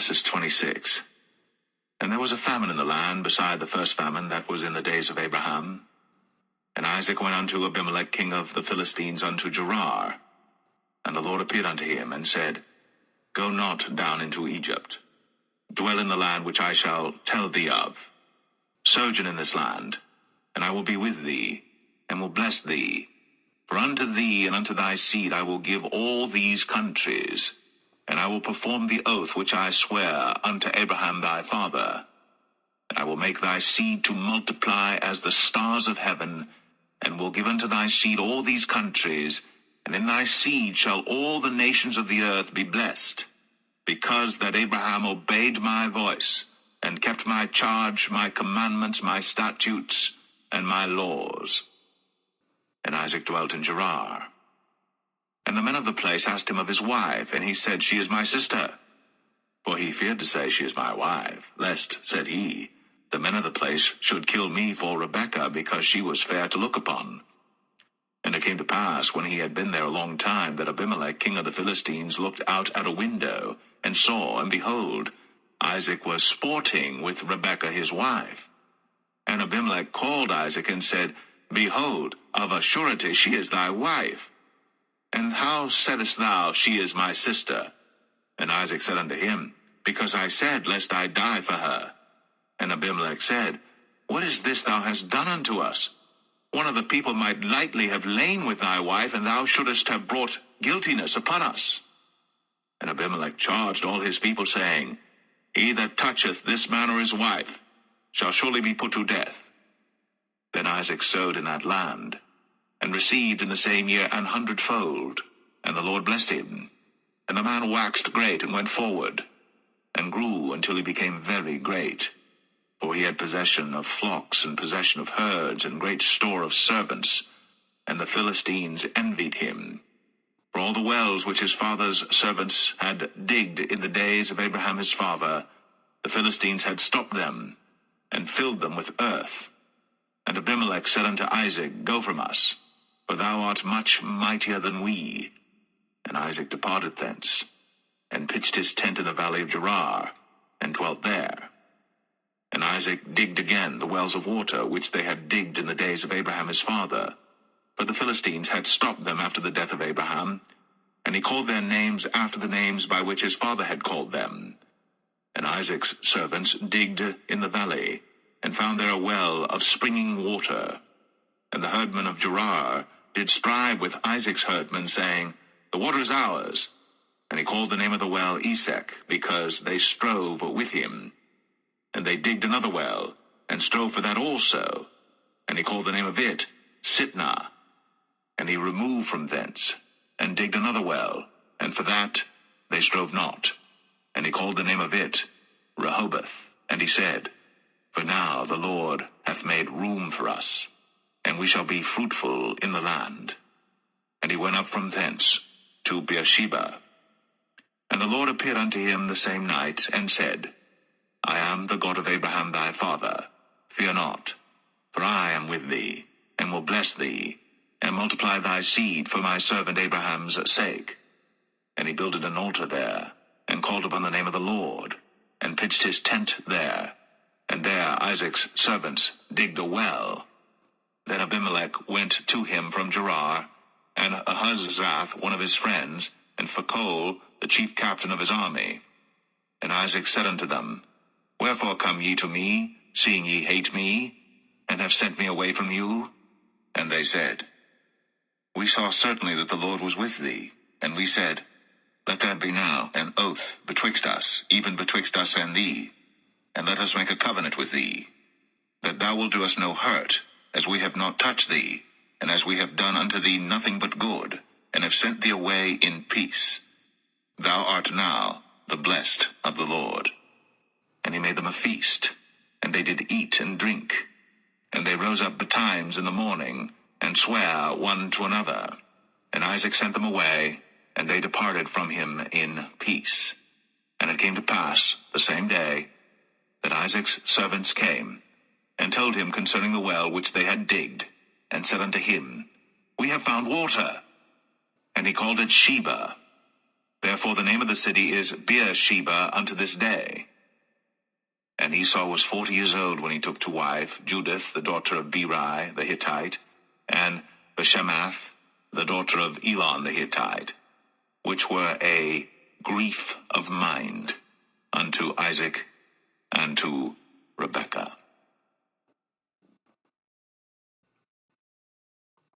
Genesis 26. And there was a famine in the land beside the first famine that was in the days of Abraham. And Isaac went unto Abimelech king of the Philistines unto Gerar. And the Lord appeared unto him, and said, Go not down into Egypt. Dwell in the land which I shall tell thee of. Sojourn in this land, and I will be with thee, and will bless thee. For unto thee and unto thy seed I will give all these countries, and I will perform the oath which I swear unto Abraham thy father. And I will make thy seed to multiply as the stars of heaven, and will give unto thy seed all these countries, and in thy seed shall all the nations of the earth be blessed, because that Abraham obeyed my voice, and kept my charge, my commandments, my statutes, and my laws. And Isaac dwelt in Gerar. And the men of the place asked him of his wife, and he said, She is my sister. For he feared to say, She is my wife, lest, said he, the men of the place should kill me for Rebekah, because she was fair to look upon. And it came to pass, when he had been there a long time, that Abimelech king of the Philistines looked out at a window, and saw, and behold, Isaac was sporting with Rebekah his wife. And Abimelech called Isaac, and said, Behold, of a surety she is thy wife. And how saidst thou, She is my sister? And Isaac said unto him, Because I said, Lest I die for her. And Abimelech said, What is this thou hast done unto us? One of the people might lightly have lain with thy wife, and thou shouldest have brought guiltiness upon us. And Abimelech charged all his people, saying, He that toucheth this man or his wife shall surely be put to death. Then Isaac sowed in that land, and received in the same year 100-fold. And the Lord blessed him. And the man waxed great, and went forward, and grew until he became very great. For he had possession of flocks, and possession of herds, and great store of servants. And the Philistines envied him. For all the wells which his father's servants had digged in the days of Abraham his father, the Philistines had stopped them, and filled them with earth. And Abimelech said unto Isaac, Go from us, for thou art much mightier than we. And Isaac departed thence, and pitched his tent in the valley of Gerar, and dwelt there. And Isaac digged again the wells of water, which they had digged in the days of Abraham his father. But the Philistines had stopped them after the death of Abraham, and he called their names after the names by which his father had called them. And Isaac's servants digged in the valley, and found there a well of springing water. And the herdmen of Gerar did strive with Isaac's herdmen, saying, The water is ours. And he called the name of the well Esek, because they strove with him. And they digged another well, and strove for that also. And he called the name of it Sitnah. And he removed from thence, and digged another well, and for that they strove not. And he called the name of it Rehoboth. And he said, For now the Lord hath made room for us, and we shall be fruitful in the land. And he went up from thence to Beersheba. And the Lord appeared unto him the same night, and said, I am the God of Abraham thy father. Fear not, for I am with thee, and will bless thee, and multiply thy seed for my servant Abraham's sake. And he builded an altar there, and called upon the name of the Lord, and pitched his tent there. And there Isaac's servants digged a well. Then Abimelech went to him from Gerar, and Ahuzzath one of his friends, and Phicol the chief captain of his army. And Isaac said unto them, Wherefore come ye to me, seeing ye hate me, and have sent me away from you? And they said, We saw certainly that the Lord was with thee. And we said, Let there be now an oath betwixt us, even betwixt us and thee, and let us make a covenant with thee, that thou wilt do us no hurt, as we have not touched thee, and as we have done unto thee nothing but good, and have sent thee away in peace. Thou art now the blessed of the Lord. And he made them a feast, and they did eat and drink. And they rose up betimes in the morning, and sware one to another. And Isaac sent them away, and they departed from him in peace. And it came to pass the same day that Isaac's servants came, and told him concerning the well which they had digged, and said unto him, We have found water. And he called it Sheba. Therefore the name of the city is Beersheba unto this day. And Esau was 40 years old when he took to wife Judith, the daughter of Beri the Hittite, and Bashemath, the daughter of Elon the Hittite, which were a grief of mind unto Isaac and to Rebekah.